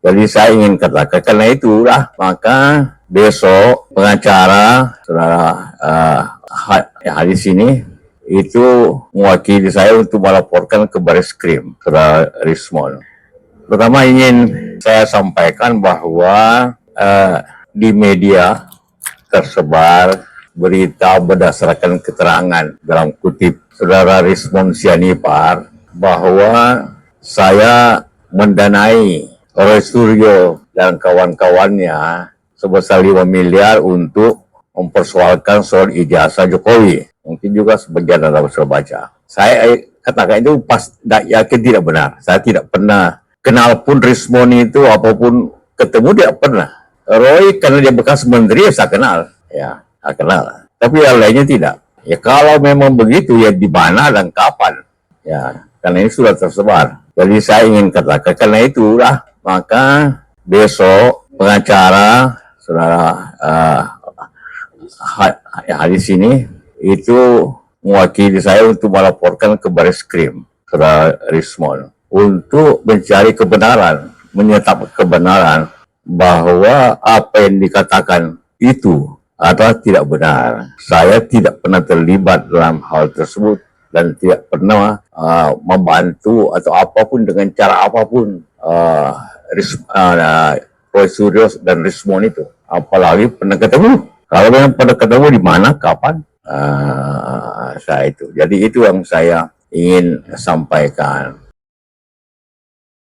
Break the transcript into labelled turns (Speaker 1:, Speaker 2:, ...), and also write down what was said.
Speaker 1: Jadi saya ingin katakan karena itulah maka besok pengacara saudara hadis ini itu mewakili saya untuk melaporkan ke Bareskrim saudara Rismon. Pertama ingin saya sampaikan bahwa di media tersebar berita berdasarkan keterangan dalam kutip saudara Rismon Sianipar bahwa saya mendanai Roy Suryo dan kawan-kawannya sebesar 5 miliar untuk mempersoalkan soal ijazah Jokowi. Mungkin juga sebagian Anda sudah baca. Saya katakan itu yakin tidak benar. Saya tidak pernah kenal pun Rismon itu, apapun ketemu tidak pernah. Roy karena dia bekas menteri saya kenal. Ya, saya kenal. Tapi yang lainnya tidak. Ya kalau memang begitu ya di mana dan kapan. Ya, karena ini sudah tersebar. Jadi saya ingin katakan karena itulah maka besok pengacara saudara hadis ini itu mewakili saya untuk melaporkan ke Bareskrim saudara Rismon untuk mencari kebenaran, menyetap kebenaran bahwa apa yang dikatakan itu adalah tidak benar. Saya tidak pernah terlibat dalam hal tersebut dan tidak pernah membantu atau apapun dengan cara apapun Roy Suryo dan Rismon itu. Apalagi pernah ketemu. Kalau memang pernah ketemu di mana, kapan, saya itu. Jadi itu yang saya ingin sampaikan.